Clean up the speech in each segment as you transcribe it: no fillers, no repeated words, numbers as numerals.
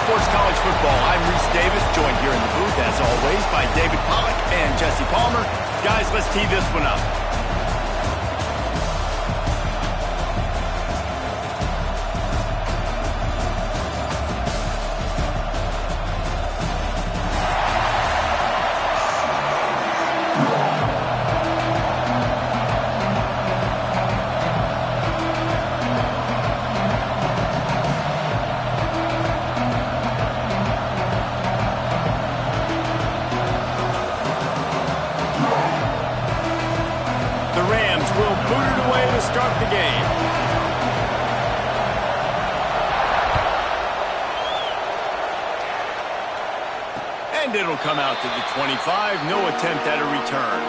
Sports College Football. I'm Reese Davis, joined here in the booth, as always, by David Pollack and Jesse Palmer. Guys, let's tee this one up. Start the game. And it'll come out to the 25. No attempt at a return.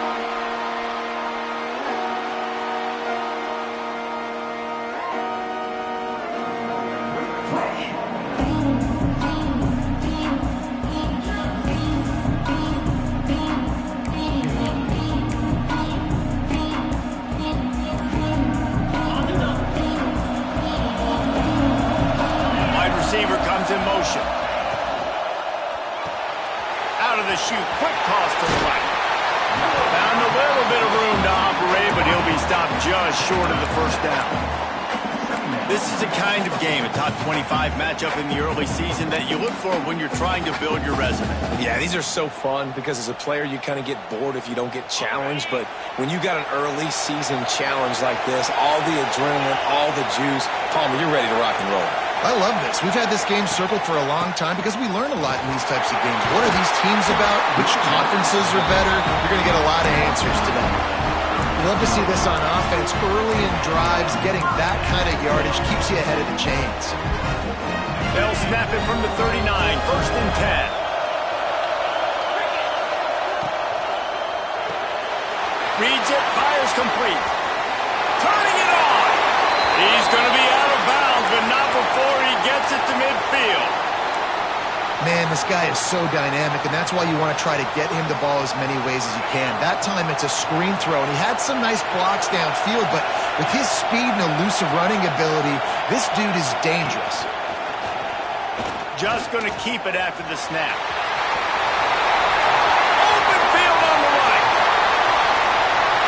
In motion. Out of the chute. Quick toss to the right. Found a little bit of room to operate, but he'll be stopped just short of the first down. This is the kind of game, a top 25 matchup in the early season, that you look for when you're trying to build your resume. Yeah, these are so fun because as a player, you kind of get bored if you don't get challenged. But when you got an early season challenge like this, all the adrenaline, all the juice, Palmer, you're ready to rock and roll. I love this. We've had this game circled for a long time because we learn a lot in these types of games. What are these teams about? Which conferences are better? You're going to get a lot of answers today. We love to see this on offense early in drives. Getting that kind of yardage keeps you ahead of the chains. They'll snap it from the 39. First and 10. Reads it, fires complete. Turning it on. He's going to be out of bounds, but not before he gets it to midfield. Man, this guy is so dynamic, and that's why you want to try to get him the ball as many ways as you can. That time, it's a screen throw, and he had some nice blocks downfield, but with his speed and elusive running ability, this dude is dangerous. Just going to keep it after the snap. Open field on the right.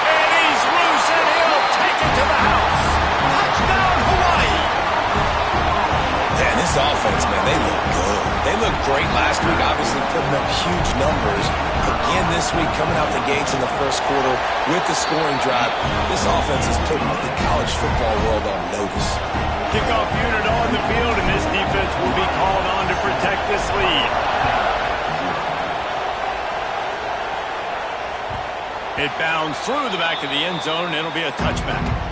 And he's loose, and he'll take it to the house. Touchdown, Hawaii. Man, this offense, man, they look good. They looked great last week, obviously putting up huge numbers. Again this week, coming out the gates in the first quarter with the scoring drive. This offense is putting the college football world on notice. Kickoff unit on the field, and this defense will be called on to protect this lead. It bounds through the back of the end zone, and it'll be a touchback.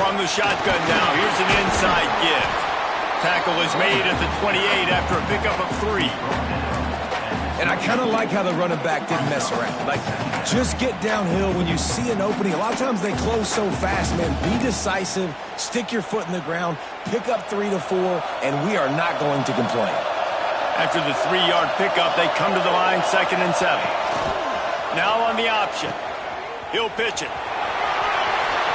From the shotgun now, here's an inside give. Tackle is made at the 28 after a pickup of 3. And I kind of like how the running back didn't mess around. Like, just get downhill when you see an opening. A lot of times they close so fast, man. Be decisive, stick your foot in the ground, pick up 3 to 4, and we are not going to complain. After the 3-yard pickup, they come to the line, 2nd and 7. Now on the option. He'll pitch it.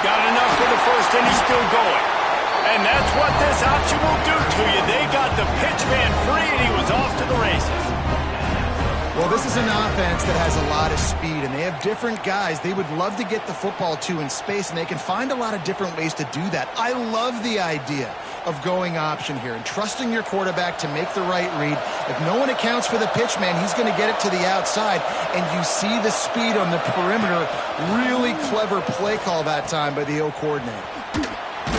Got enough for the first, and he's still going. And that's what this option will do to you. They got the pitch man free, and he was off to the races. Well, this is an offense that has a lot of speed, and they have different guys they would love to get the football to in space, and they can find a lot of different ways to do that. I love the idea of going option here and trusting your quarterback to make the right read. If no one accounts for the pitch man, he's going to get it to the outside, and you see the speed on the perimeter. Really clever play call that time by the O coordinator.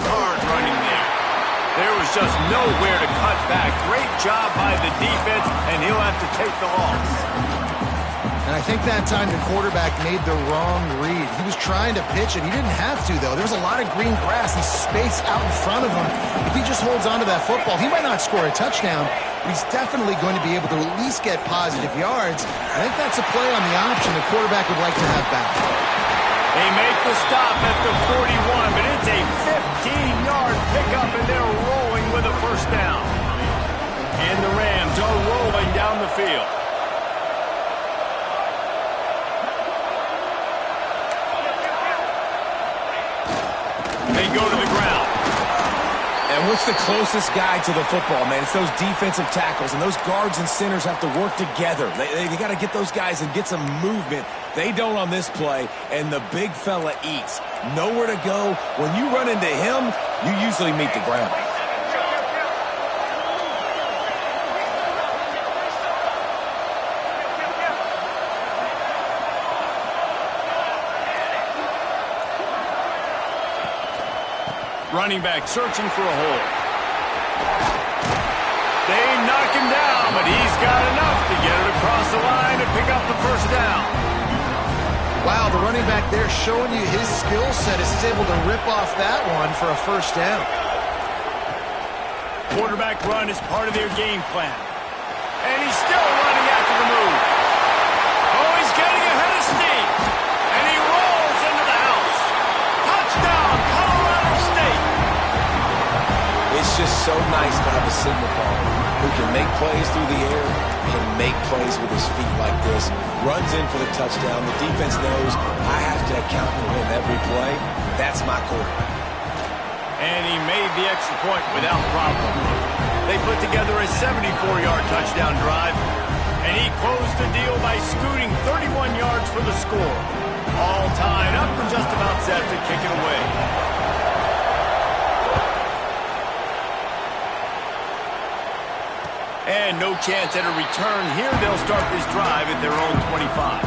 Hard running there. There was just nowhere to cut back. Great job by the defense, and he'll have to take the loss. And I think that time the quarterback made the wrong read. He was trying to pitch it. He didn't have to, though. There was a lot of green grass and space out in front of him. If he just holds on to that football, he might not score a touchdown, but he's definitely going to be able to at least get positive yards. I think that's a play on the option the quarterback would like to have back. They make the stop at the 41, but it's a 15-yard They go to the ground. And what's the closest guy to the football, man? It's those defensive tackles, and those guards and centers have to work together. They got to get those guys and get some movement. They don't on this play, and the big fella eats. Nowhere to go. When you run into him, you usually meet the ground. Running back searching for a hole. They knock him down, but he's got enough to get it across the line to pick up the first down. Wow, the running back there showing you his skill set as he's able to rip off that one for a first down. Quarterback run is part of their game plan. And he's still running after the move. Oh, he's getting ahead of steam. And he rolls into the house. Touchdown, Colorado State. It's just so nice to have a signal caller who can make plays through the air, can make plays with his feet like this, runs in for the touchdown. The defense knows I have to account for him every play. That's my quarterback. And he made the extra point without problem. They put together a 74-yard touchdown drive, and he closed the deal by scooting 31 yards for the score. All tied up and just about set to kick it away. And no chance at a return here. They'll start this drive at their own 25.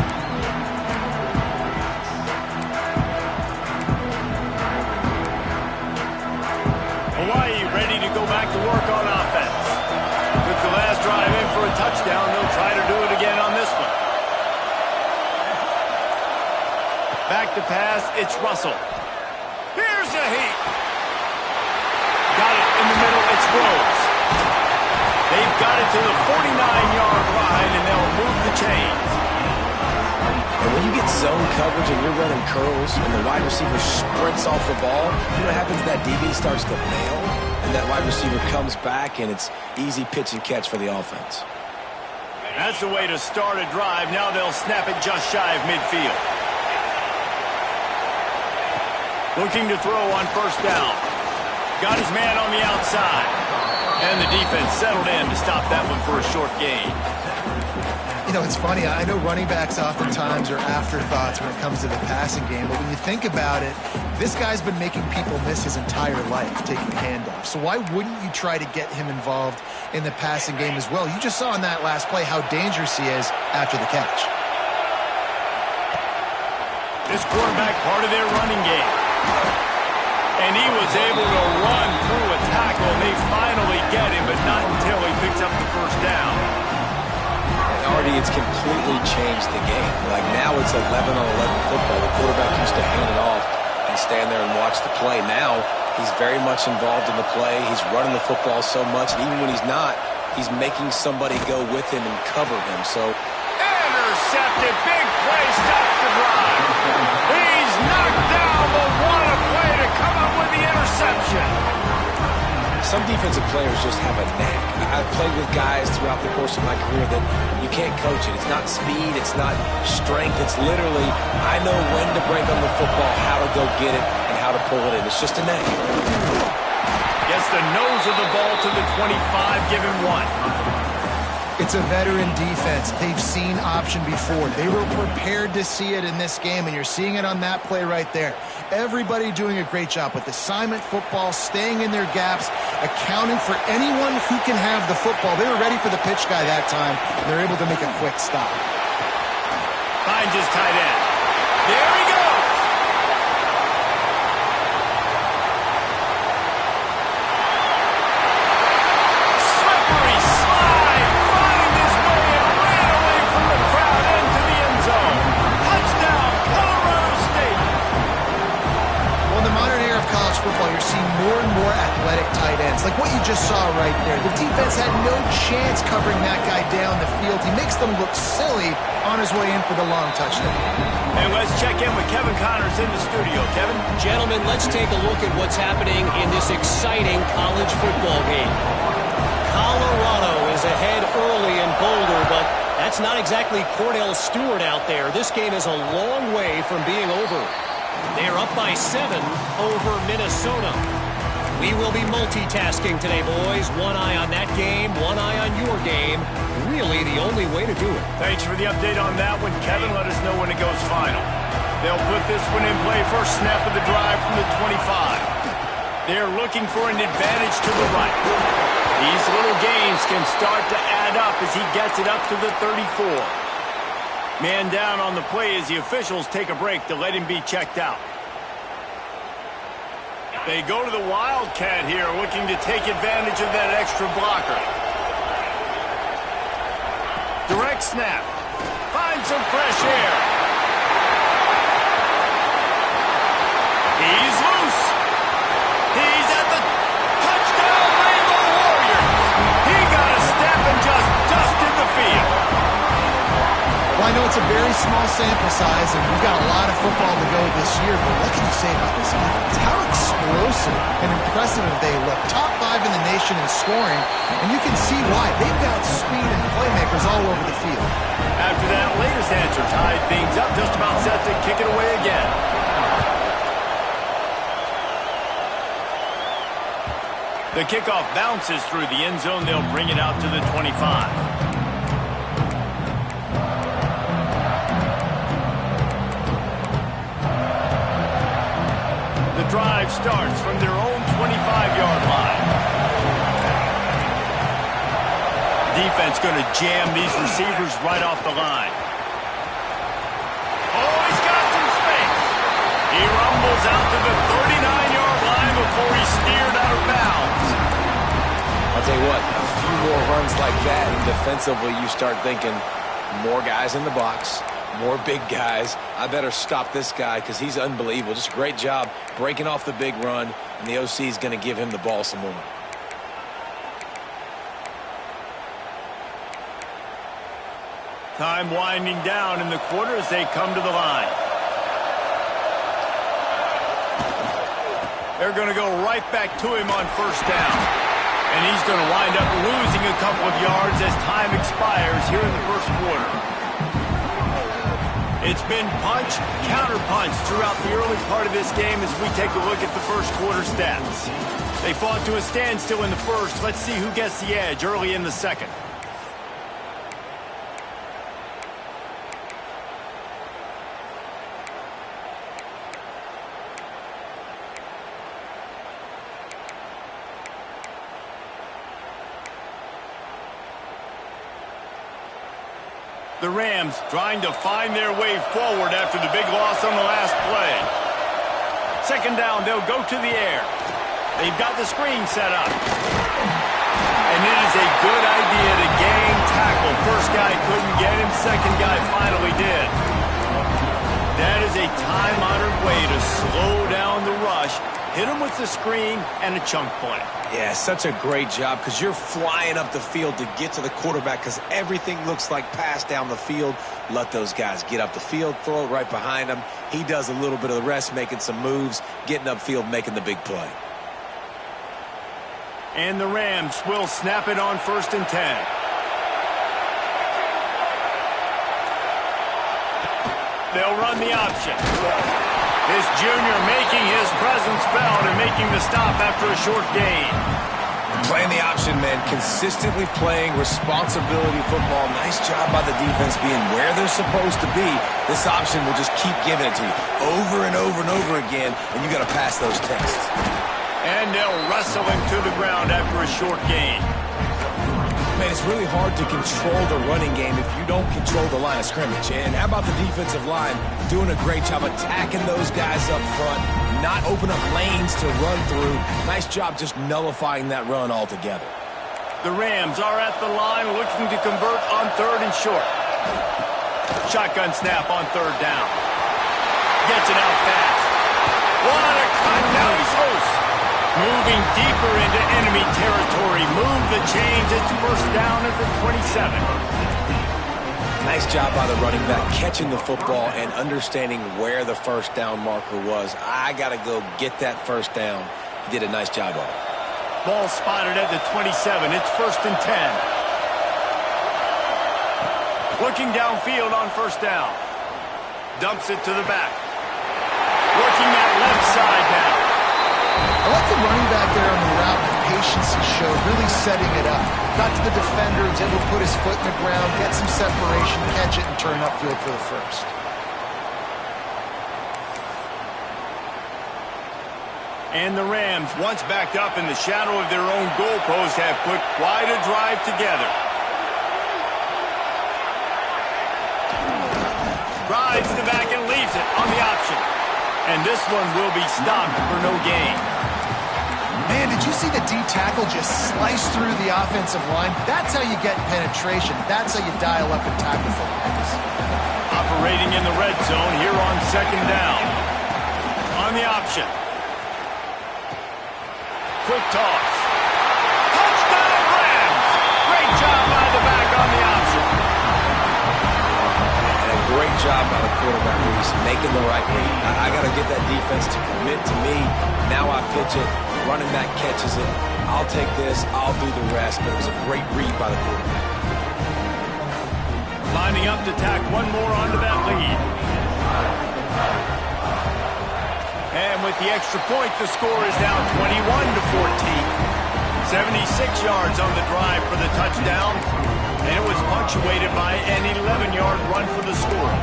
Hawaii ready to go back to work on offense. Took the last drive in for a touchdown. They'll try to do it again on this one. Back to pass. It's Russell. Here's a heat. Got it in the middle. It's Rose. They've got it to the 49-yard line, and they'll move the chains. And when you get zone coverage and you're running curls and the wide receiver sprints off the ball, you know what happens? That DB starts to bail, and that wide receiver comes back, and it's easy pitch and catch for the offense. That's the way to start a drive. Now they'll snap it just shy of midfield. Looking to throw on first down. Got his man on the outside. And the defense settled in to stop that one for a short gain. You know, it's funny. I know running backs oftentimes are afterthoughts when it comes to the passing game, but when you think about it, this guy's been making people miss his entire life taking handoffs. So why wouldn't you try to get him involved in the passing game as well? You just saw in that last play how dangerous he is after the catch. This quarterback part of their running game. And he was able to run through a tackle. They finally get him, but not until he picks up the first down. And already it's completely changed the game. Like now it's 11-on-11 football. The quarterback used to hand it off and stand there and watch the play. Now he's very much involved in the play. He's running the football so much, and even when he's not, he's making somebody go with him and cover him. So intercepted. Big play stops the drive. He's knocked down, but what a play to come up with the interception. Some defensive players just have a knack. I've played with guys throughout the course of my career that you can't coach it. It's not speed. It's not strength. It's literally, I know when to break on the football, how to go get it, and how to pull it in. It's just a knack. Gets the nose of the ball to the 25, give him one. It's a veteran defense. They've seen option before. They were prepared to see it in this game, and you're seeing it on that play right there. Everybody doing a great job with assignment football, staying in their gaps, accounting for anyone who can have the football. They were ready for the pitch guy that time, and they're able to make a quick stop. Finds his tight end. There he goes. Football, you're seeing more and more athletic tight ends, like what you just saw right there. The defense had no chance covering that guy down the field. He makes them look silly on his way in for the long touchdown. And let's check in with Kevin Connors in the studio. Kevin? Gentlemen, let's take a look at what's happening in this exciting college football game. Colorado is ahead early in Boulder, but that's not exactly Cordell Stewart out there. This game is a long way from being over. They're up by 7 over Minnesota. We will be multitasking today, boys. One eye on that game, one eye on your game. Really the only way to do it. Thanks for the update on that one, Kevin. Let us know when it goes final. They'll put this one in play. First snap of the drive from the 25. They're looking for an advantage to the right. These little gains can start to add up as he gets it up to the 34. Man down on the play as the officials take a break to let him be checked out. They go to the Wildcat here, looking to take advantage of that extra blocker. Direct snap. Find some fresh air. He's loose. He's at the touchdown, Rainbow Warriors. He got a step and just dusted the field. Well, I know it's a very small sample size, and we've got a lot of football to go this year, but what can you say about this offense? How explosive and impressive they look. Top 5 in the nation in scoring, and you can see why. They've got speed and playmakers all over the field. After that latest answer tied things up, just about set to kick it away again. The kickoff bounces through the end zone. They'll bring it out to the 25. The drive starts from their own 25-yard line. Defense going to jam these receivers right off the line. Oh, he's got some space. He rumbles out to the 39-yard line before he's steered out of bounds. I'll tell you what, a few more runs like that, and defensively you start thinking more guys in the box, more big guys. I better stop this guy because he's unbelievable. Just a great job breaking off the big run, and the OC is going to give him the ball some more. Time winding down in the quarter as they come to the line. They're going to go right back to him on first down. And he's going to wind up losing a couple of yards as time expires here in the first quarter. It's been punch, counter-punch throughout the early part of this game as we take a look at the first quarter stats. They fought to a standstill in the first. Let's see who gets the edge early in the second. The Rams trying to find their way forward after the big loss on the last play. Second down, they'll go to the air. They've got the screen set up. And it is a good idea to gang tackle. First guy couldn't get him, second guy finally did. That is a time-honored way to slow down the rush, hit him with the screen, and a chunk play. Yeah, such a great job because you're flying up the field to get to the quarterback because everything looks like pass down the field. Let those guys get up the field, throw it right behind him. He does a little bit of the rest, making some moves, getting upfield, making the big play. And the Rams will snap it on 1st and 10. They'll run the option. This junior making his presence felt and making the stop after a short gain. Playing the option, man. Consistently playing responsibility football. Nice job by the defense being where they're supposed to be. This option will just keep giving it to you over and over and over again, and you got to pass those tests. And they'll wrestle him to the ground after a short gain. Man, it's really hard to control the running game if you don't control the line of scrimmage. And how about the defensive line doing a great job attacking those guys up front, not open up lanes to run through. Nice job just nullifying that run altogether. The Rams are at the line looking to convert on 3rd and short. Shotgun snap on 3rd down. Gets it out fast. What a cut. Now he's loose. Moving deeper into enemy territory. Move the chains. It's 1st down at the 27. Nice job by the running back catching the football and understanding where the 1st down marker was. I got to go get that 1st down. He did a nice job of it. Ball spotted at the 27. It's 1st and 10. Looking downfield on 1st down. Dumps it to the back. efficiency showed, really setting it up. Got to the defender, was able to put his foot in the ground, get some separation, catch it, and turn upfield for the first. And the Rams, once backed up in the shadow of their own goalpost, have put quite a drive together. Drives the back and leaves it on the option. And this one will be stopped for no gain. Man, did you see the D tackle just slice through the offensive line? That's how you get penetration. That's how you dial up and tackle for loss. Operating in the red zone here on second down. On the option. Quick toss. Touchdown Rams! Great job by the back on the option. And a great job by the quarterback, Reese, making the right read. I got to get that defense to commit to me. Now I pitch it. Running back catches it. I'll take this. I'll do the rest. But it was a great read by the quarterback. Lining up to tack one more onto that lead. And with the extra point, the score is now 21-14. 76 yards on the drive for the touchdown. And it was punctuated by an 11-yard run for the score.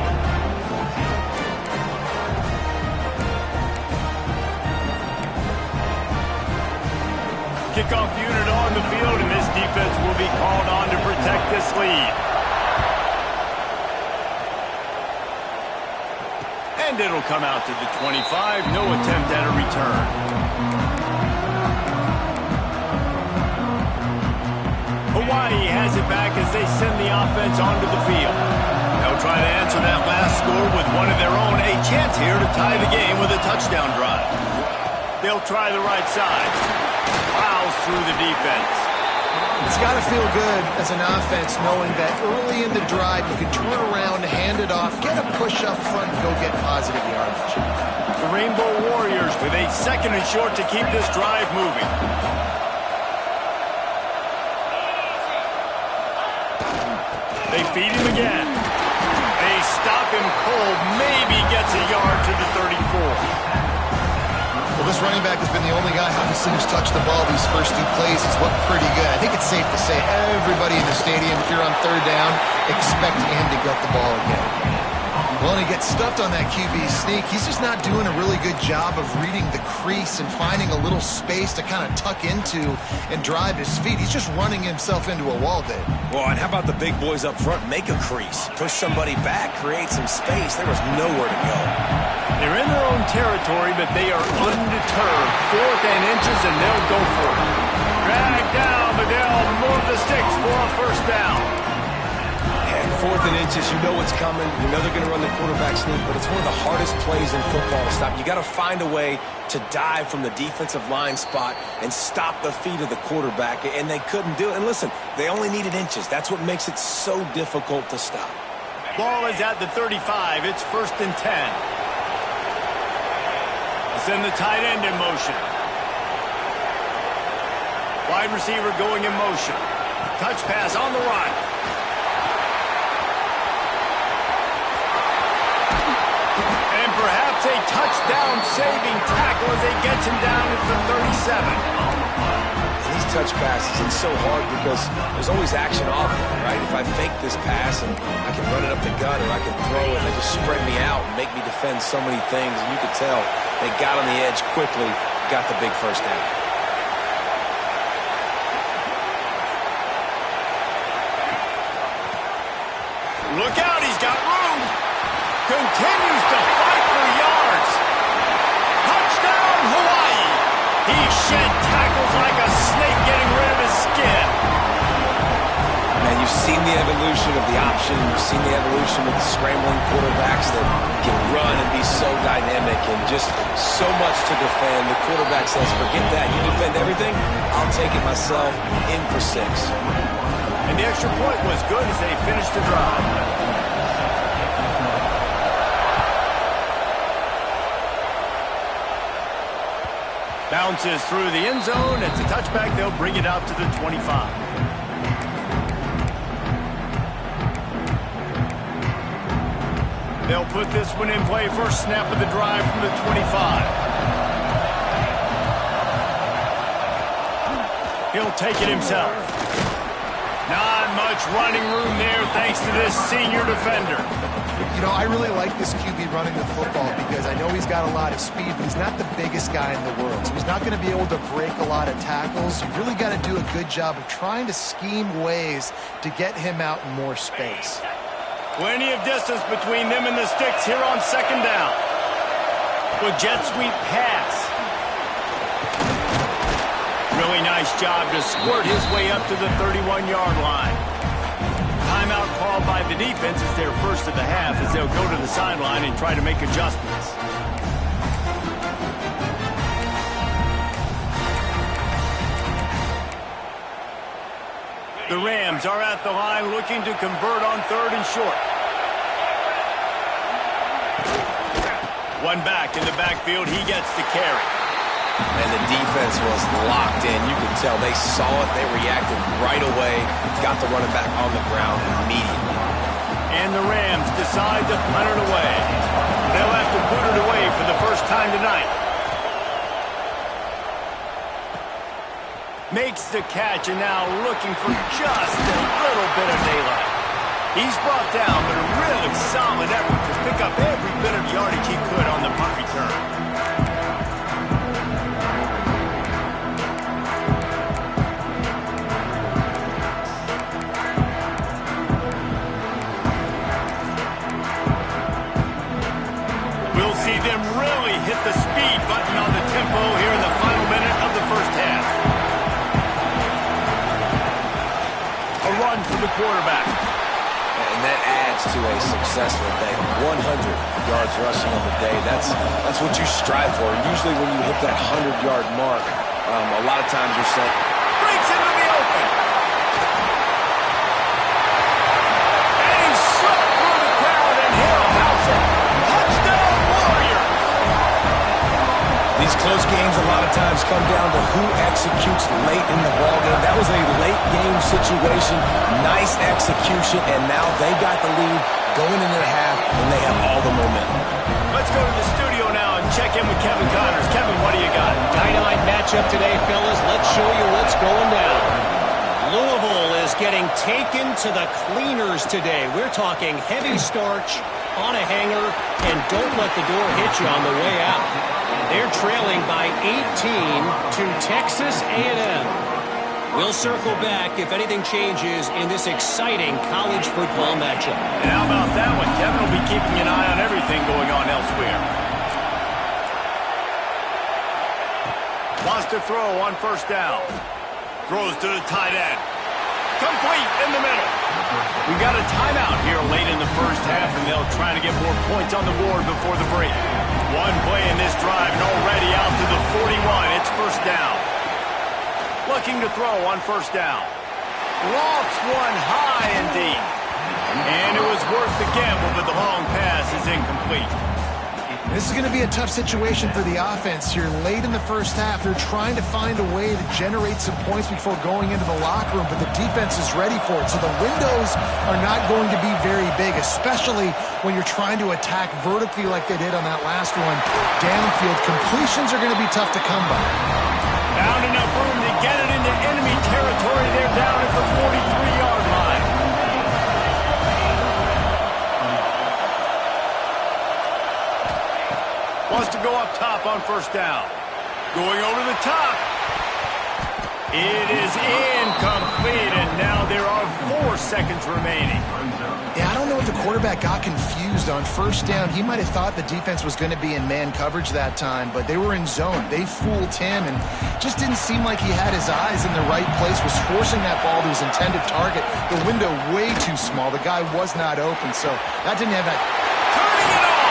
Kickoff unit on the field, and this defense will be called on to protect this lead. And it'll come out to the 25. No attempt at a return. Hawaii has it back as they send the offense onto the field. They'll try to answer that last score with one of their own. A chance here to tie the game with a touchdown drive. They'll try the right side. Plows through the defense. It's got to feel good as an offense knowing that early in the drive you can turn around, hand it off, get a push up front, and go get positive yardage. The Rainbow Warriors with a second and short to keep this drive moving. They feed him again. They stop him cold, maybe gets a yard to the 34. Well, this running back has been the only guy, obviously, who's touched the ball these first two plays. He's looked pretty good. I think it's safe to say everybody in the stadium here on third down expecting him to get the ball again. Well, and he gets stuffed on that QB sneak. He's just not doing a really good job of reading the crease and finding a little space to kind of tuck into and drive his feet. He's just running himself into a wall, Dave. Well, and how about the big boys up front? Make a crease. Push somebody back. Create some space. There was nowhere to go. They're in their own territory, but they are undeterred. 4th and inches, and they'll go for it. Drag down, but they'll move the sticks for a first down. And 4th and inches, you know what's coming. You know they're going to run the quarterback sneak, but it's one of the hardest plays in football to stop. You got to find a way to dive from the defensive line spot and stop the feet of the quarterback, and they couldn't do it. And listen, they only needed inches. That's what makes it so difficult to stop. Ball is at the 35. It's 1st and 10. Send the tight end in motion. Wide receiver going in motion. Touch pass on the run. And perhaps a touchdown-saving tackle as they get him down at the 37. And these touch passes, it's so hard because there's always action off of it, right? If I fake this pass and I can run it up the gut or I can throw it, they just spread me out and make me defend so many things. And you could tell they got on the edge quickly, got the big first down. Look out, he's got room. Continues to fight for yards. Touchdown, Hawaii. He shed tackles like a snake getting rid of his skin. And you've seen the evolution of the option. You've seen the evolution of the scrambling quarterbacks that can run and be so dynamic and just so much to defend. The quarterback says, forget that. You defend everything, I'll take it myself. In for 6. And the extra point was good as they finished the drive. Bounces through the end zone. It's a touchback. They'll bring it out to the 25. They'll put this one in play. First snap of the drive from the 25. He'll take it himself. Not much running room there thanks to this senior defender. You know, I really like this QB running the football because I know he's got a lot of speed, but he's not the biggest guy in the world. So he's not going to be able to break a lot of tackles. You really got to do a good job of trying to scheme ways to get him out in more space. Plenty of distance between them and the sticks here on second down. With jet sweep pass. Really nice job to squirt his way up to the 31-yard line. Timeout called by the defense is their first of the half as they'll go to the sideline and try to make adjustments. The Rams are at the line looking to convert on 3rd and short. One back in the backfield. He gets the carry. And the defense was locked in. You could tell they saw it. They reacted right away. Got the running back on the ground immediately. And the Rams decide to punt it away. They'll have to put it away for the first time tonight. Makes the catch and now looking for just a little bit of daylight. He's brought down, but a really solid effort to pick up every bit of yardage he could on the punt return. See them really hit the speed button on the tempo here in the final minute of the first half. A run for the quarterback. And that adds to a successful day. 100 yards rushing on the day. That's what you strive for. Usually when you hit that 100-yard mark, a lot of times you're set. Breaks into the open. And he's swept through the crowd and Hill house it. Touchdown! These close games a lot of times come down to who executes late in the ballgame. That was a late game situation. Nice execution, and now they got the lead going into the half, and they have all the momentum. Let's go to the studio now and check in with Kevin Connors. Kevin, what do you got? Dynamite matchup today, fellas. Let's show you what's going down. Louisville is getting taken to the cleaners today. We're talking heavy starch on a hanger, and don't let the door hit you on the way out. They're trailing by 18 to Texas A&M. We'll circle back if anything changes in this exciting college football matchup. And how about that one? Kevin will be keeping an eye on everything going on elsewhere. Wants to throw on first down. Throws to the tight end. Complete in the middle. We got a timeout here late in the first half, and they'll try to get more points on the board before the break. One play in this drive, and already out to the 41. It's first down. Looking to throw on first down. Lofts one high and deep. And it was worth the gamble, but the long pass is incomplete. This is going to be a tough situation for the offense here. Late in the first half, they're trying to find a way to generate some points before going into the locker room, but the defense is ready for it. So the windows are not going to be very big, especially when you're trying to attack vertically like they did on that last one. Downfield completions are going to be tough to come by. Found enough room to get it into enemy territory. They're down at the 43-yard line. Wants to go up top on first down. Going over the top. It is incomplete, and now there are 4 seconds remaining. Yeah, I don't know if the quarterback got confused on first down. He might have thought the defense was going to be in man coverage that time, but they were in zone. They fooled him, and just didn't seem like he had his eyes in the right place, was forcing that ball to his intended target. The window way too small. The guy was not open, so that didn't have that. Turning it on!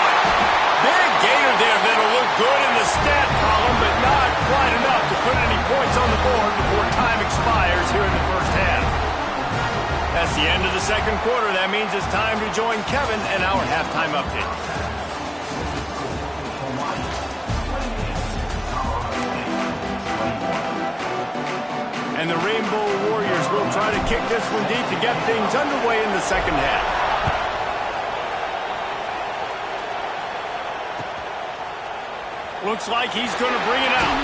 Big gainer there that'll look good in the stat column, but not quite enough to put any points on the board before time expires here in the first half. That's the end of the second quarter. That means it's time to join Kevin and our halftime update. And the Rainbow Warriors will try to kick this one deep to get things underway in the second half. Looks like he's going to bring it out.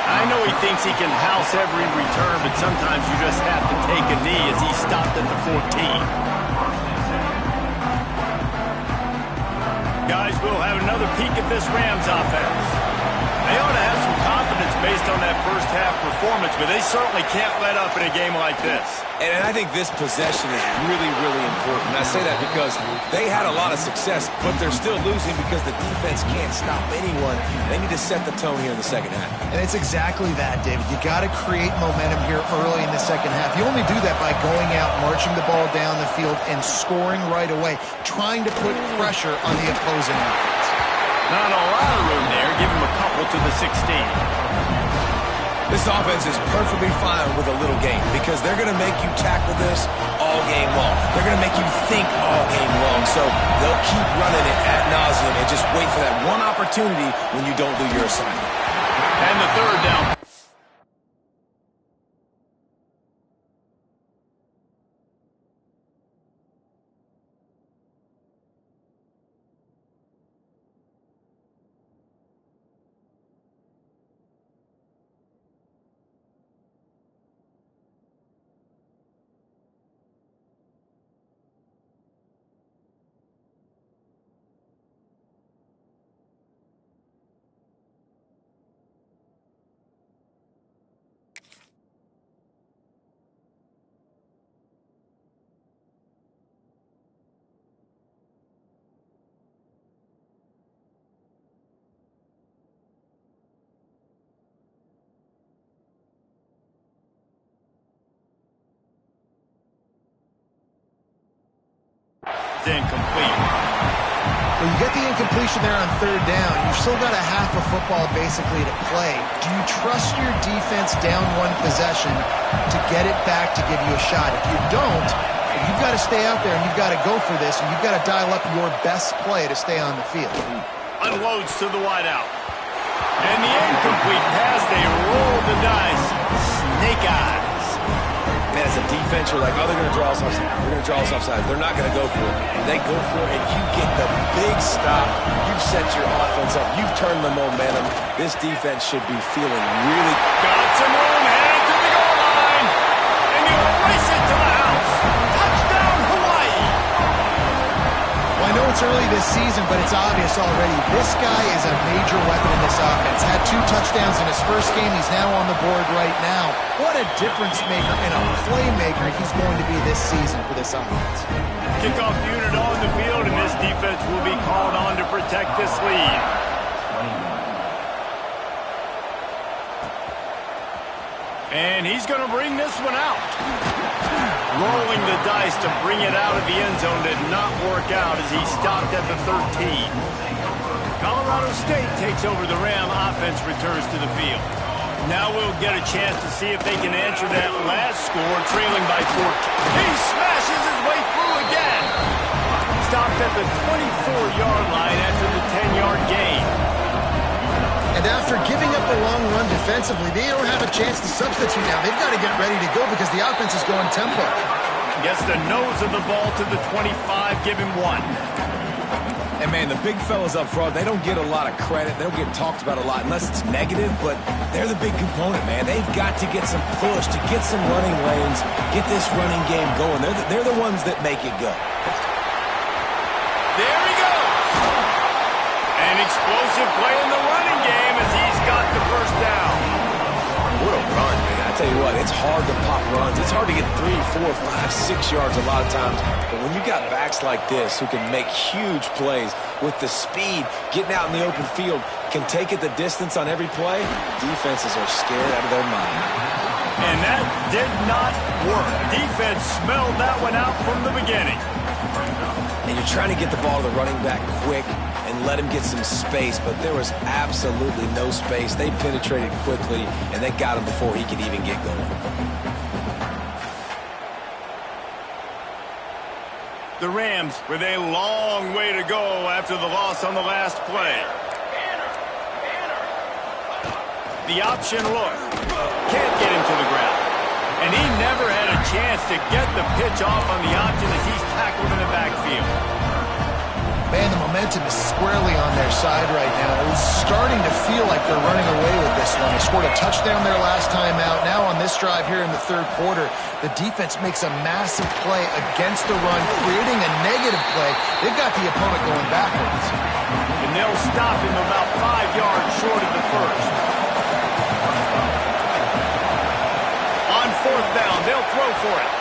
I know he thinks he can house every return, but sometimes you just have to take a knee as he stopped at the 14. Guys, we'll have another peek at this Rams offense. They ought to have some confidence based on that first half performance, but they certainly can't let up in a game like this. And I think this possession is really, really important. And I say that because they had a lot of success, but they're still losing because the defense can't stop anyone. They need to set the tone here in the second half. And it's exactly that, David. You got to create momentum here early in the second half. You only do that by going out, marching the ball down the field, and scoring right away, trying to put pressure on the opposing offense. Not a lot of room there. Give him a couple to the 16. This offense is perfectly fine with a little game because they're going to make you tackle this all game long. They're going to make you think all game long. So they'll keep running it ad nauseum and just wait for that one opportunity when you don't do your assignment. And the third down. Incomplete. Well, you get the incompletion there on third down. You've still got a half of football basically to play. Do you trust your defense down one possession to get it back to give you a shot? If you don't, you've got to stay out there and you've got to go for this, and you've got to dial up your best play to stay on the field. Unloads to the wideout. And the incomplete pass, they roll the dice. Snake eyes. Man, as a defense, you're like, oh, they're going to draw us offside. They're going to draw us offside. They're not going to go for it. They go for it, and you get the big stop. You've set your offense up. You've turned the momentum. This defense should be feeling really... Got some room, headed to the goal line. And you race it to the house. Touchdown, Hawaii. Well, I know it's early this season, but it's obvious already. This guy is a major weapon in this offense. Had 2 touchdowns in his first game. He's now on the board right now. What a difference maker and a playmaker he's going to be this season for this offense. Kickoff unit on the field, and this defense will be called on to protect this lead. And he's going to bring this one out. Rolling the dice to bring it out of the end zone did not work out as he stopped at the 13. Colorado State takes over. The Ram offense returns to the field. Now we'll get a chance to see if they can answer that last score, trailing by 14. He smashes his way through again. Stopped at the 24-yard line after the 10-yard gain. And after giving up a long run defensively, they don't have a chance to substitute now. They've got to get ready to go because the offense is going tempo. Gets the nose of the ball to the 25, give him 1. And, man, the big fellas up front, they don't get a lot of credit. They don't get talked about a lot unless it's negative, but they're the big component, man. They've got to get some push, to get some running lanes, get this running game going. They're the ones that make it go. There he goes. An explosive play in the running game as he's got the first down. What a run, man. I tell you what, it's hard to pop runs. It's hard to get 3, 4, 5, 6 yards a lot of times. But when you got backs like this who can make huge plays with the speed, getting out in the open field, can take it the distance on every play, defenses are scared out of their mind. And that did not work. Defense smelled that one out from the beginning. And you're trying to get the ball to the running back quick and let him get some space, but there was absolutely no space. They penetrated quickly, and they got him before he could even get going. The Rams with a long way to go after the loss on the last play. The option look. Can't get him to the ground. And he never had a chance to get the pitch off on the option as he's tackled in the backfield. Man, the momentum is squarely on their side right now. It was starting to feel like they're running away with this one. They scored a touchdown their last time out. Now on this drive here in the third quarter, the defense makes a massive play against the run, creating a negative play. They've got the opponent going backwards. And they'll stop him about 5 yards short of the first. On fourth down, they'll throw for it.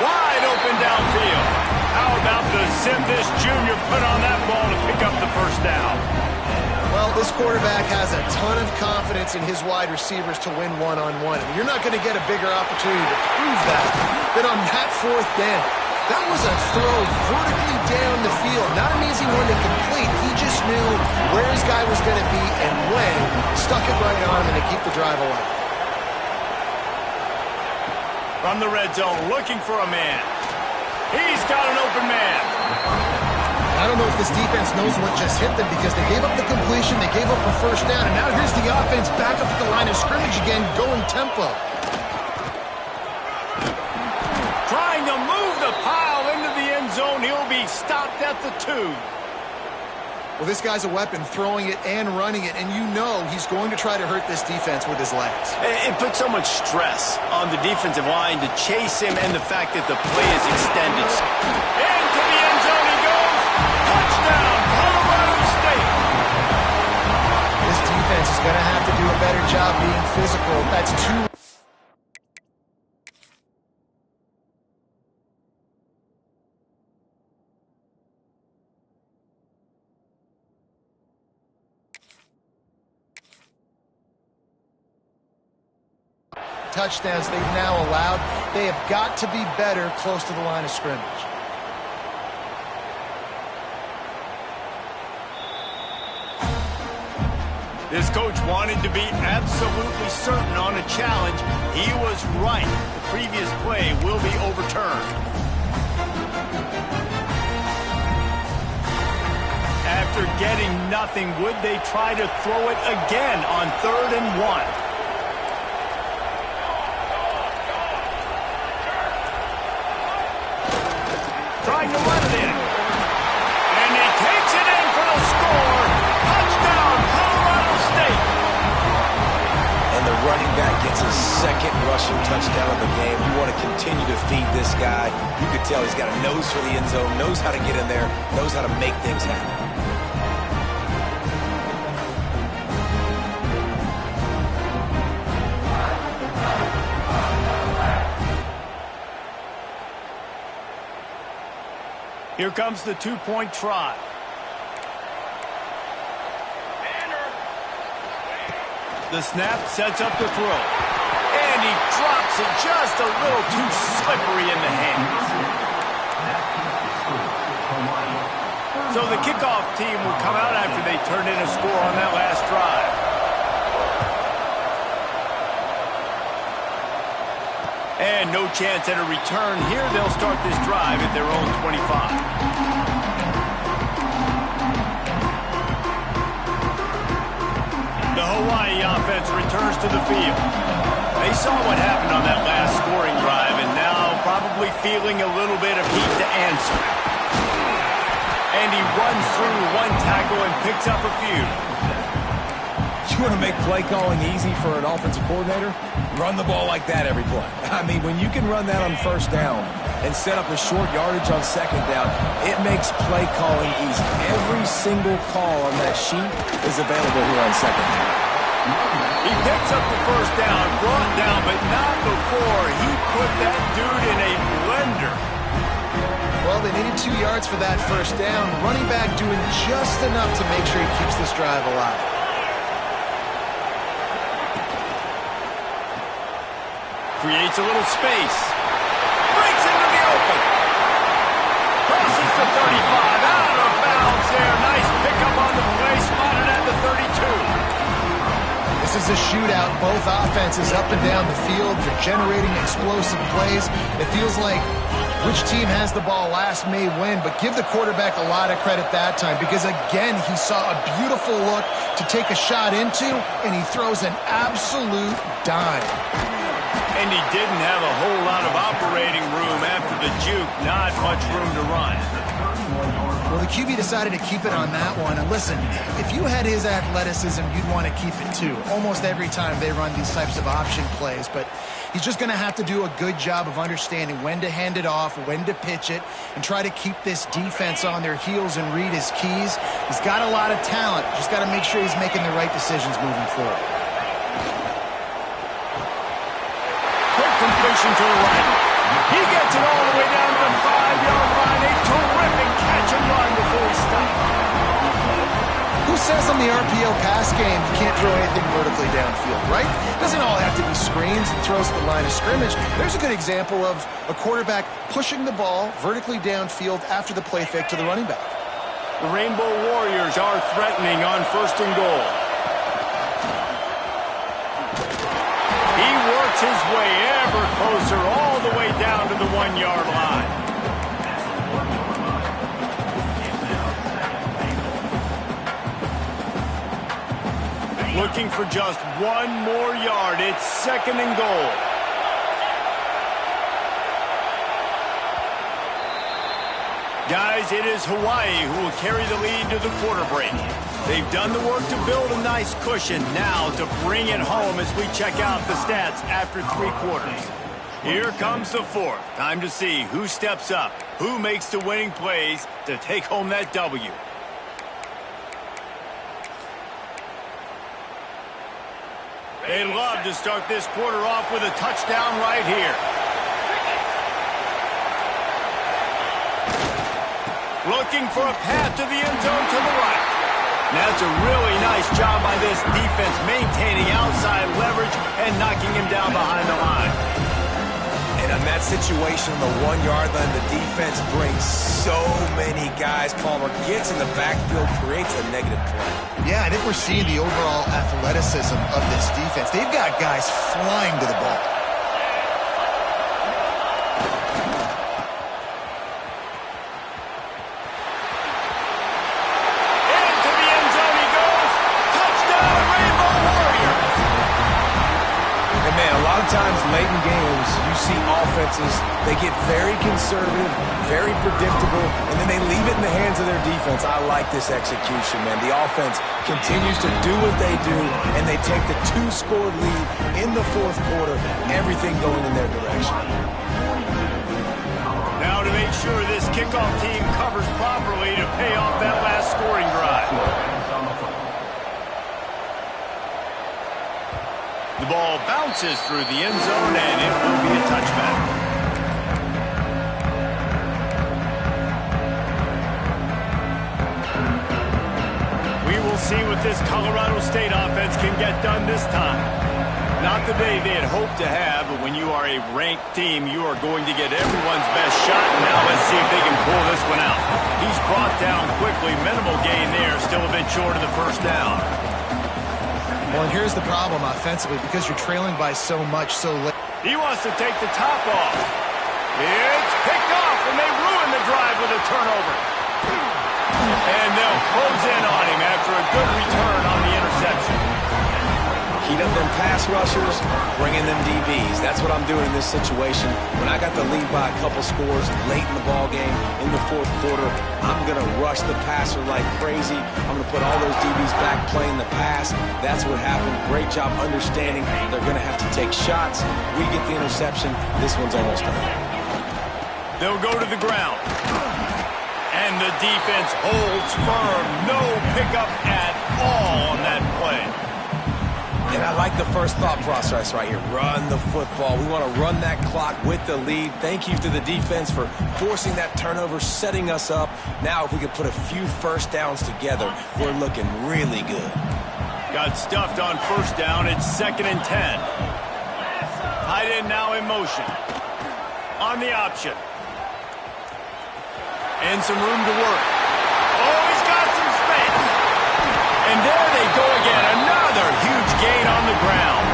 Wide open downfield. How about the zip this junior put on that ball to pick up the first down? Well, this quarterback has a ton of confidence in his wide receivers to win one-on-one. And you're not going to get a bigger opportunity to prove that than on that fourth down. That was a throw vertically down the field. Not an easy one to complete. He just knew where his guy was going to be and when. Stuck it right on him and to keep the drive alive. From the red zone, looking for a man. He's got an open man. I don't know if this defense knows what just hit them because they gave up the completion, they gave up a first down, and now here's the offense back up at the line of scrimmage again, going tempo. Trying to move the pile into the end zone. He'll be stopped at the 2. Well, this guy's a weapon, throwing it and running it, and you know he's going to try to hurt this defense with his legs. It puts so much stress on the defensive line to chase him and the fact that the play is extended. Into the end zone he goes. Touchdown, Colorado State. This defense is going to have to do a better job being physical. That's too... touchdowns they've now allowed. They have got to be better close to the line of scrimmage. This coach wanted to be absolutely certain on a challenge. He was right. The previous play will be overturned. After getting nothing, would they try to throw it again on 3rd and 1? Trying to run it in. And he takes it in for the score. Touchdown, Colorado State. And the running back gets his second rushing touchdown of the game. You want to continue to feed this guy. You could tell he's got a nose for the end zone, knows how to get in there, knows how to make things happen. Here comes the 2-point try. The snap sets up the throw. And he drops it just a little too slippery in the hands. So the kickoff team will come out after they turned in a score on that last drive. And no chance at a return here. They'll start this drive at their own 25. The Hawaii offense returns to the field. They saw what happened on that last scoring drive and now probably feeling a little bit of heat to answer. And he runs through one tackle and picks up a few. You want to make play calling easy for an offensive coordinator? Run the ball like that every play. I mean, when you can run that on first down and set up a short yardage on second down, it makes play calling easy. Every single call on that sheet is available here on second down. He picks up the first down, brought down, but not before he put that dude in a blender. Well, they needed 2 yards for that first down. Running back doing just enough to make sure he keeps this drive alive. Creates a little space. Breaks into the open. Crosses the 35. Out of bounds there. Nice pickup on the play. Spotted at the 32. This is a shootout. Both offenses up and down the field. They're generating explosive plays. It feels like which team has the ball last may win, but give the quarterback a lot of credit that time because, again, he saw a beautiful look to take a shot into, and he throws an absolute dime. And he didn't have a whole lot of operating room after the juke. Not much room to run. Well, the QB decided to keep it on that one. And listen, if you had his athleticism, you'd want to keep it too. Almost every time they run these types of option plays. But he's just going to have to do a good job of understanding when to hand it off, when to pitch it, and try to keep this defense on their heels and read his keys. He's got a lot of talent. Just got to make sure he's making the right decisions moving forward. Quick completion to the right. He gets it all the way down to the 5-yard line. A terrific catch and run before he stopped. Who says on the RPO pass game you can't throw anything vertically downfield, right? Doesn't all have to be screens and throws at the line of scrimmage. There's a good example of a quarterback pushing the ball vertically downfield after the play fake to the running back. The Rainbow Warriors are threatening on 1st and goal. He works his way ever closer all the way down to the 1-yard line. Looking for just one more yard. It's 2nd and goal. Guys, it is Hawaii who will carry the lead to the quarter break. They've done the work to build a nice cushion. Now to bring it home as we check out the stats after 3 quarters. Here comes the 4th. Time to see who steps up, who makes the winning plays to take home that W. They'd love to start this quarter off with a touchdown right here. Looking for a path to the end zone to the right. That's a really nice job by this defense maintaining outside leverage and knocking him down behind the line. And on that situation, on the 1-yard line, the defense brings so many guys. Palmer gets in the backfield, creates a negative play. Yeah, I think we're seeing the overall athleticism of this defense. They've got guys flying to the ball. Into the end zone he goes. Touchdown, Rainbow Warriors. And man, a lot of times late in games, you see offenses, they get very conservative, very predictable, and then they leave it in the hands of their defense. I like this execution, man. The offense continues to do what they do, and they take the 2-score lead in the 4th quarter, everything going in their direction. Now to make sure this kickoff team covers properly to pay off that last scoring drive. The ball bounces through the end zone, and it will be a touchback. We will see what this Colorado State offense can get done this time. Not the day they had hoped to have, but when you are a ranked team, you are going to get everyone's best shot. Now let's see if they can pull this one out. He's brought down quickly. Minimal gain there. Still a bit short of the 1st down. Well, and here's the problem offensively, because you're trailing by so much so late. He wants to take the top off. It's picked off, and they ruin the drive with a turnover. And they'll close in on him after a good return on the interception. Heat up them pass rushers, bring in them DBs. That's what I'm doing in this situation. When I got the lead by a couple scores late in the ball game, in the 4th quarter, I'm going to rush the passer like crazy. I'm going to put all those DBs back playing the pass. That's what happened. Great job understanding they're going to have to take shots. We get the interception. This one's almost done. They'll go to the ground. And the defense holds firm. No pickup at all on that play. And I like the first thought process right here. Run the football. We want to run that clock with the lead. Thank you to the defense for forcing that turnover, setting us up. Now if we could put a few 1st downs together, we're looking really good. Got stuffed on 1st down. It's 2nd and 10. Tight end now in motion. On the option. And some room to work. Oh, he's got some space. And there they go again. Another huge gain on the ground.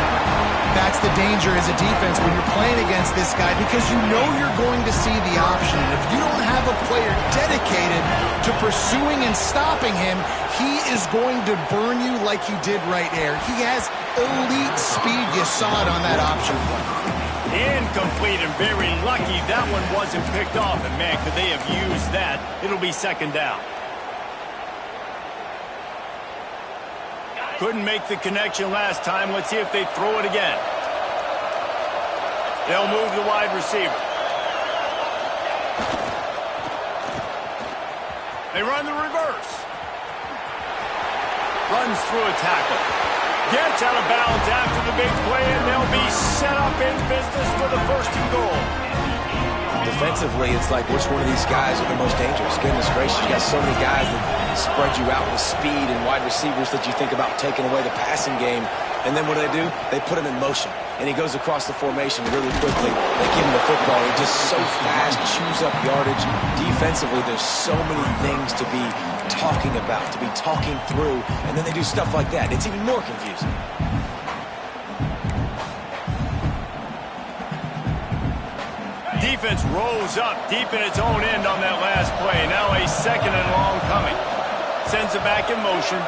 That's the danger as a defense when you're playing against this guy, because you know you're going to see the option. And if you don't have a player dedicated to pursuing and stopping him, he is going to burn you like he did right there. He has elite speed. You saw it on that option play. Incomplete, and very lucky that one wasn't picked off. And, man, could they have used that? It'll be second down. Couldn't make the connection last time. Let's see if they throw it again. They'll move the wide receiver. They run the reverse. Runs through a tackle. Gets out of bounds after the big play, and they'll be set up in business for the first and goal. Defensively, it's like, which one of these guys are the most dangerous? Goodness gracious, you got so many guys that spread you out with speed and wide receivers that you think about taking away the passing game. And then what do? They put him in motion. And he goes across the formation really quickly. They give him the football. He's just so fast, chews up yardage. Defensively, there's so many things to be talking about, to be talking through. And then they do stuff like that. It's even more confusing. Defense rolls up deep in its own end on that last play. Now a second and long coming. Sends it back in motion.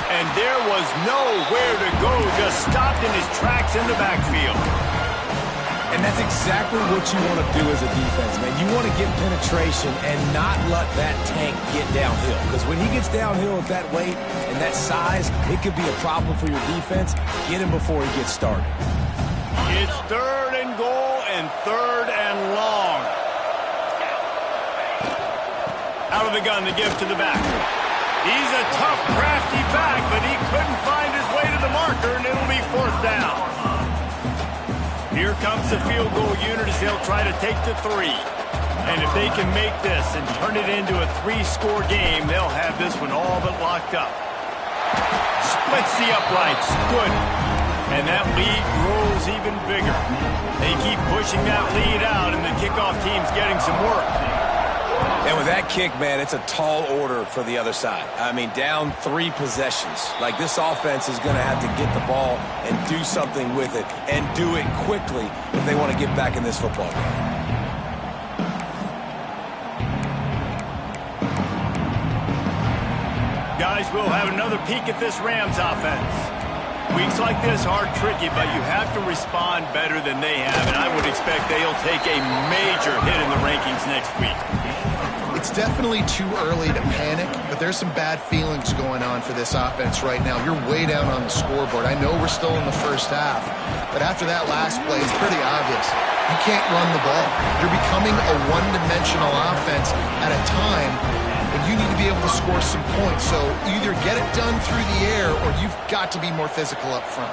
And there was nowhere to go. Just stopped in his tracks in the backfield. And that's exactly what you want to do as a defense, man. You want to get penetration and not let that tank get downhill. Because when he gets downhill at that weight and that size, it could be a problem for your defense. Get him before he gets started. It's third and goal and third and long. Out of the gun to give to the back. He's a tough, crafty back, but he couldn't find his way to the marker, and it'll be fourth down. Here comes the field goal unit as they'll try to take the 3. And if they can make this and turn it into a 3-score game, they'll have this one all but locked up. Splits the uprights. Good. And that lead grows even bigger. They keep pushing that lead out, and the kickoff team's getting some work. And with that kick, man, it's a tall order for the other side. I mean, down 3 possessions. Like, this offense is going to have to get the ball and do something with it, and do it quickly if they want to get back in this football game. Guys, we'll have another peek at this Rams offense. Weeks like this are tricky, but you have to respond better than they have, and I would expect they'll take a major hit in the rankings next week. It's definitely too early to panic, but there's some bad feelings going on for this offense right now. You're way down on the scoreboard. I know we're still in the first half, but after that last play, it's pretty obvious. You can't run the ball. You're becoming a one-dimensional offense at a time when you need to be able to score some points. So either get it done through the air or you've got to be more physical up front.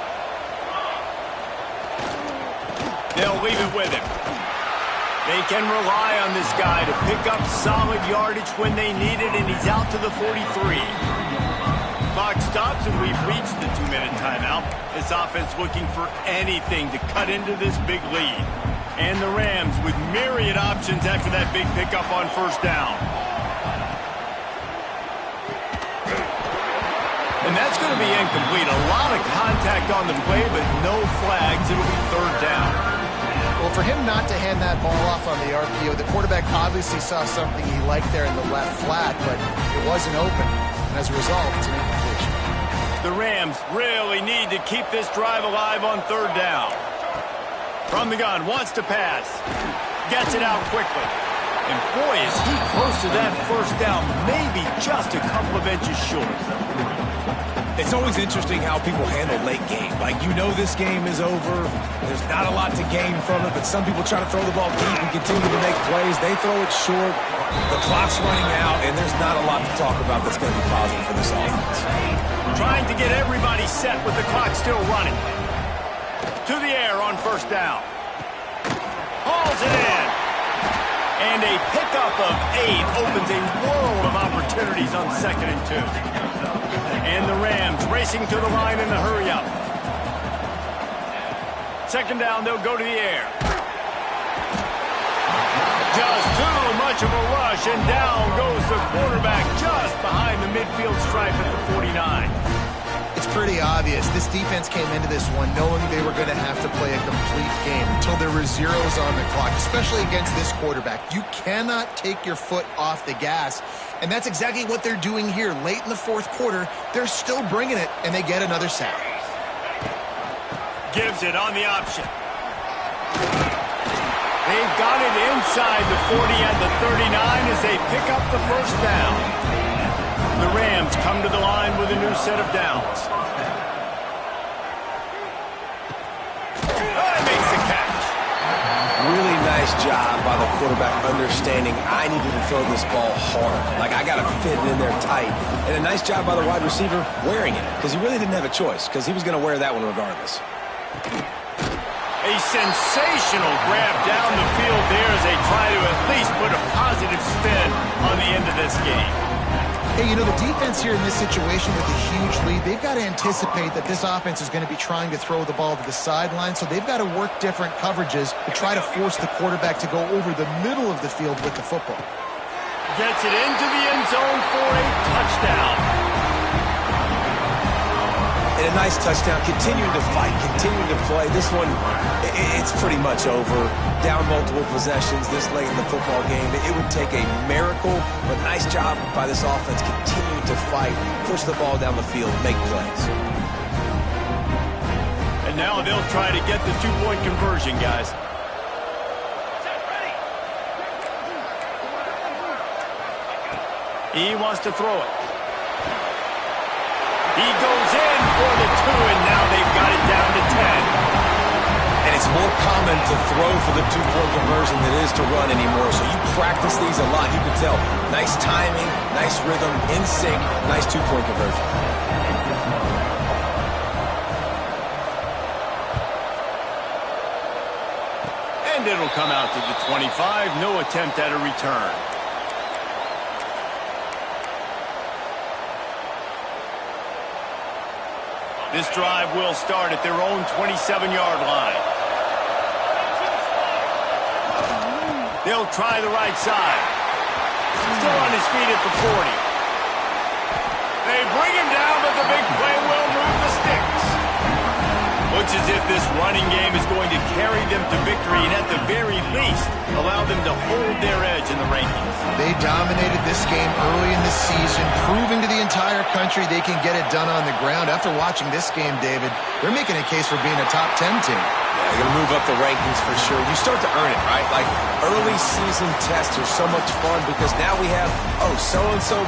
They'll leave it with him. They can rely on this guy to pick up solid yardage when they need it, and he's out to the 43. Clock stops, and we've reached the 2-minute timeout. This offense looking for anything to cut into this big lead. And the Rams with myriad options after that big pickup on first down. And that's going to be incomplete. A lot of contact on the play, but no flags. It'll be third down. Well, for him not to hand that ball off on the RPO, the quarterback obviously saw something he liked there in the left flat, but it wasn't open. And as a result, it's an incompletion. The Rams really need to keep this drive alive on third down. From the gun, wants to pass. Gets it out quickly. And boy, is he close to that first down, maybe just a couple of inches short. It's always interesting how people handle late game. Like, you know this game is over. There's not a lot to gain from it, but some people try to throw the ball deep and continue to make plays. They throw it short. The clock's running out, and there's not a lot to talk about that's going to be positive for this offense. Trying to get everybody set with the clock still running. To the air on first down. Hauls it in. And a pickup of 8 opens a world of opportunities on 2nd and 2. And the Rams racing to the line in the hurry-up. Second down, they'll go to the air. Just too much of a rush, and down goes the quarterback just behind the midfield stripe at the 49. It's pretty obvious. This defense came into this one knowing they were going to have to play a complete game until there were zeros on the clock, especially against this quarterback. You cannot take your foot off the gas, and that's exactly what they're doing here. Late in the fourth quarter, they're still bringing it, and they get another sack. Gives it on the option. They've got it inside the 40 at the 39 as they pick up the first down. The Rams come to the line with a new set of downs. Makes the catch. Really nice job by the quarterback understanding I needed to throw this ball hard. Like, I got to fit it in there tight. And a nice job by the wide receiver wearing it, because he really didn't have a choice, because he was going to wear that one regardless. A sensational grab down the field there as they try to at least put a positive spin on the end of this game. Hey, you know, the defense here in this situation with a huge lead, they've got to anticipate that this offense is going to be trying to throw the ball to the sideline, so they've got to work different coverages to try to force the quarterback to go over the middle of the field with the football. Gets it into the end zone for a touchdown. And a nice touchdown, continuing to fight, continuing to play. This one, it's pretty much over. Down multiple possessions this late in the football game. It would take a miracle, but nice job by this offense continuing to fight, push the ball down the field, make plays. And now they'll try to get the two-point conversion, guys. He wants to throw it. He goes in for the 2, and now they've got it down to 10. And it's more common to throw for the two-point conversion than it is to run anymore. So you practice these a lot. You can tell. Nice timing, nice rhythm, in sync, nice two-point conversion. And it'll come out to the 25. No attempt at a return. This drive will start at their own 27-yard line. They'll try the right side. Still on his feet at the 40. They bring him down, but the big play will move the sticks. Looks as if this running game is going to carry them to victory and at the very least allow them to hold their edge in the rankings. They dominated this game early in the season, proving to the entire country they can get it done on the ground. After watching this game, David, they're making a case for being a top 10 team. Yeah, they're going to move up the rankings for sure. You start to earn it, right? Like, early season tests are so much fun because now we have, so-and-so